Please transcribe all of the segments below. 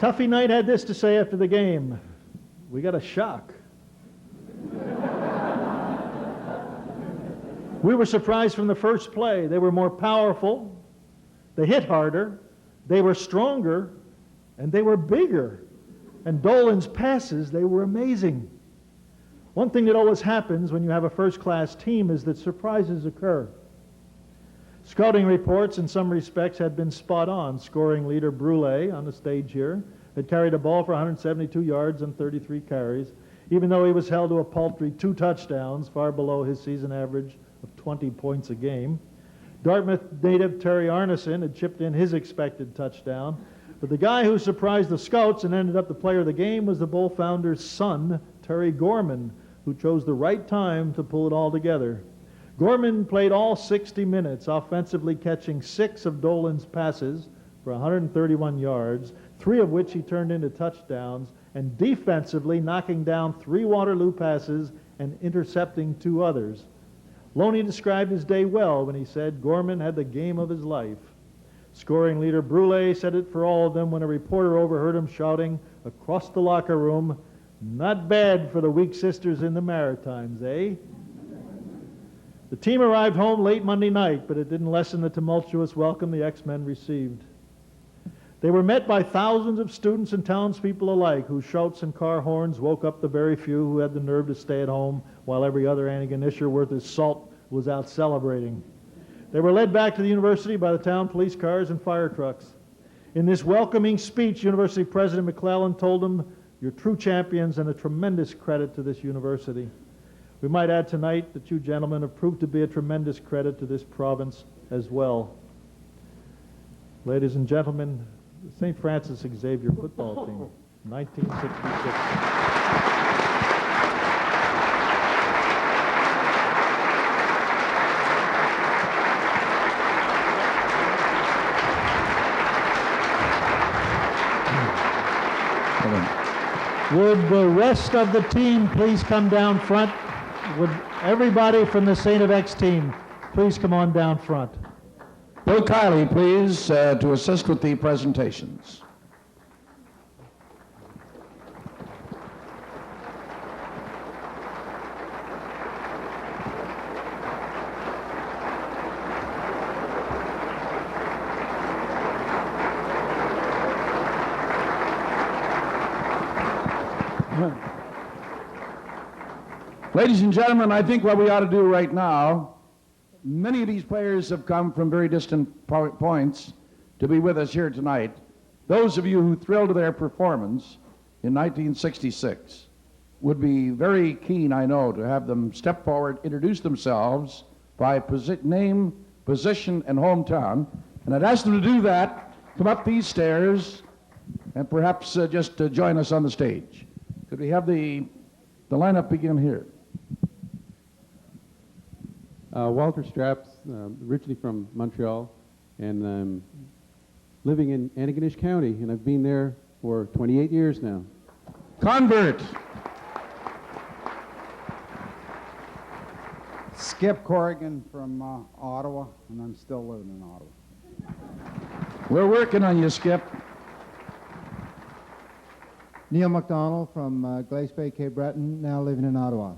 Tuffy Knight had this to say after the game: "We got a shock." We were surprised from the first play. They were more powerful, they hit harder, they were stronger, and they were bigger. And Dolan's passes, they were amazing. One thing that always happens when you have a first-class team is that surprises occur. Scouting reports, in some respects, had been spot on. Scoring leader Brule, on the stage here, had carried a ball for 172 yards and 33 carries, even though he was held to a paltry 2 touchdowns, far below his season average of 20 points a game. Dartmouth native Terry Arneson had chipped in his expected touchdown, but the guy who surprised the scouts and ended up the player of the game was the Bull founder's son, Terry Gorman, who chose the right time to pull it all together. Gorman played all 60 minutes, offensively catching 6 of Dolan's passes for 131 yards, 3 of which he turned into touchdowns, and defensively knocking down 3 Waterloo passes and intercepting 2 others. Loney described his day well when he said Gorman had the game of his life. Scoring leader Brule said it for all of them when a reporter overheard him shouting across the locker room, "Not bad for the weak sisters in the Maritimes, eh?" The team arrived home late Monday night, but it didn't lessen the tumultuous welcome the X-Men received. They were met by thousands of students and townspeople alike, whose shouts and car horns woke up the very few who had the nerve to stay at home while every other Antiganisher worth his salt was out celebrating. They were led back to the university by the town police cars and fire trucks. In this welcoming speech, University President McClellan told them, "You're true champions and a tremendous credit to this university." We might add tonight that you gentlemen have proved to be a tremendous credit to this province as well. Ladies and gentlemen, the St. Francis Xavier football team, 1966. Would the rest of the team please come down front? Would everybody from the STFX team please come on down front? Bill Kiley, please, to assist with the presentations. Ladies and gentlemen, I think what we ought to do right now, many of these players have come from very distant points to be with us here tonight. Those of you who thrilled to their performance in 1966 would be very keen, I know, to have them step forward, introduce themselves by name, position, and hometown. And I'd ask them to do that, come up these stairs, and perhaps just join us on the stage. Could we have the lineup begin here? Walter Straps, originally from Montreal, and I'm living in Antigonish County, and I've been there for 28 years now. Convert. Skip Corrigan from Ottawa, and I'm still living in Ottawa. We're working on you, Skip. Neil MacDonald from Glace Bay, Cape Breton, now living in Ottawa.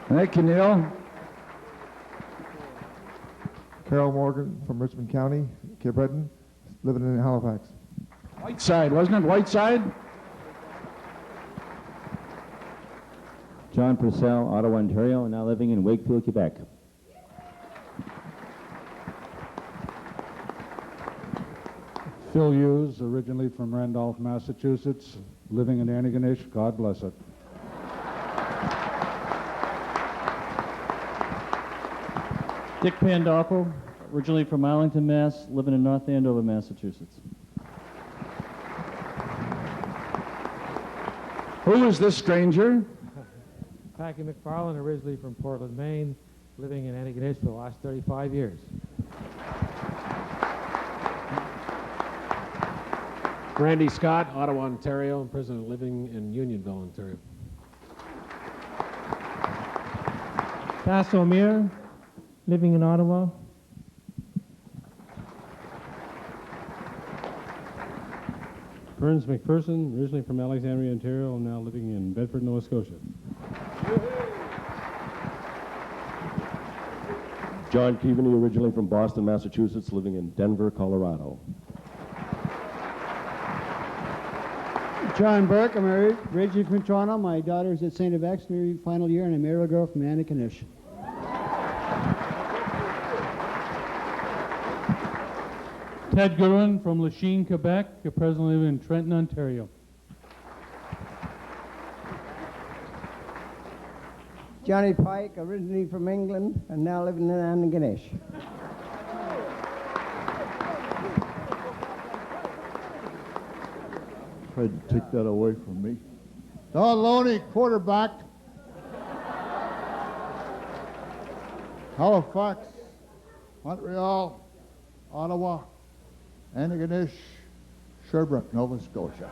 Thank you, Neil. Carol Morgan from Richmond County, Cape Breton, living in Halifax. Whiteside, wasn't it? Whiteside? John Purcell, Ottawa, Ontario, now living in Wakefield, Quebec. Phil Hughes, originally from Randolph, Massachusetts, living in Antigonish. God bless it. Dick Pandolfo, originally from Arlington, Mass., living in North Andover, Massachusetts. Who is this stranger? Packy McFarland, originally from Portland, Maine, living in Antigonish for the last 35 years. Randy Scott, Ottawa, Ontario, and presently living in Unionville, Ontario. Tass O'Meara, living in Ottawa. Ferns McPherson, originally from Alexandria, Ontario, and now living in Bedford, Nova Scotia. John Keaveney, originally from Boston, Massachusetts, living in Denver, Colorado. John Burke, I'm originally from Toronto. My daughter's at STFX, nearly final year, and I married a girl from Antigonish. Ted Goodwin from Lachine, Quebec. I presently live in Trenton, Ontario. Johnny Pike, originally from England and now living in Antigonish. Tried to take that away from me. Don Loney, quarterback. Halifax, Montreal, Ottawa, Antigonish, Sherbrooke, Nova Scotia.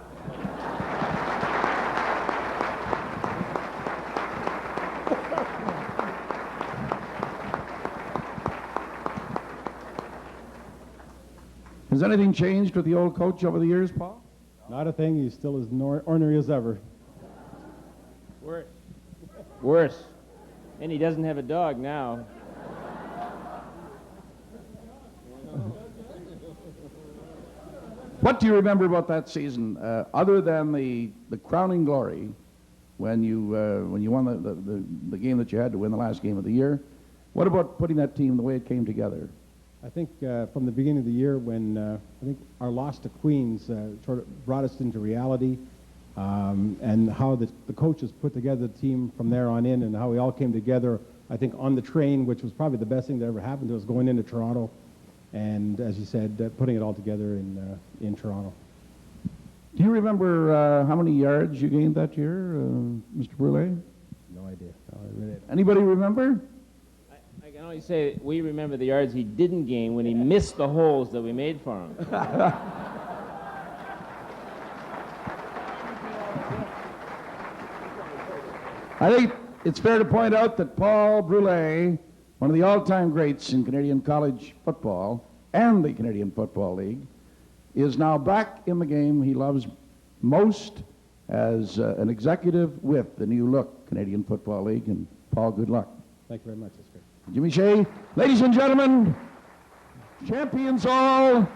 Has anything changed with the old coach over the years, Paul? Not a thing. He's still as ornery as ever. Worse. Worse. And he doesn't have a dog now. What do you remember about that season, other than the crowning glory when you won the game that you had to win, the last game of the year? What about putting that team the way it came together? I think from the beginning of the year when I think our loss to Queens sort of brought us into reality, and how the coaches put together the team from there on in, and how we all came together, I think, on the train, which was probably the best thing that ever happened to us going into Toronto. And as you said, putting it all together in Toronto. Do you remember how many yards you gained that year, Mr. Brule? No idea. No, I really don't. Anybody remember? I can only say we remember the yards he didn't gain when he missed the holes that we made for him. I think it's fair to point out that Paul Brule, one of the all-time greats in Canadian college football and the Canadian Football League, is now back in the game he loves most as an executive with the new look Canadian Football League. And Paul, good luck. Thank you very much. That's great. Jimmy Shea, ladies and gentlemen, champions all,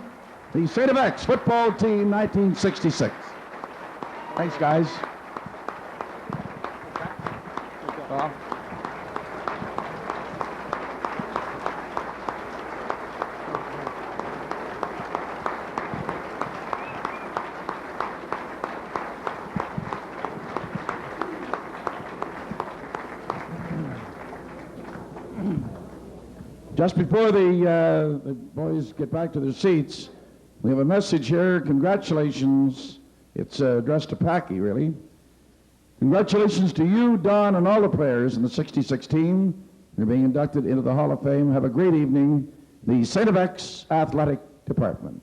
the STFX football team 1966. Thanks, guys. Just before the boys get back to their seats, we have a message here. Congratulations. It's addressed to Packy, really. Congratulations to you, Don, and all the players in the 66 team. You're being inducted into the Hall of Fame. Have a great evening. The STFX Athletic Department.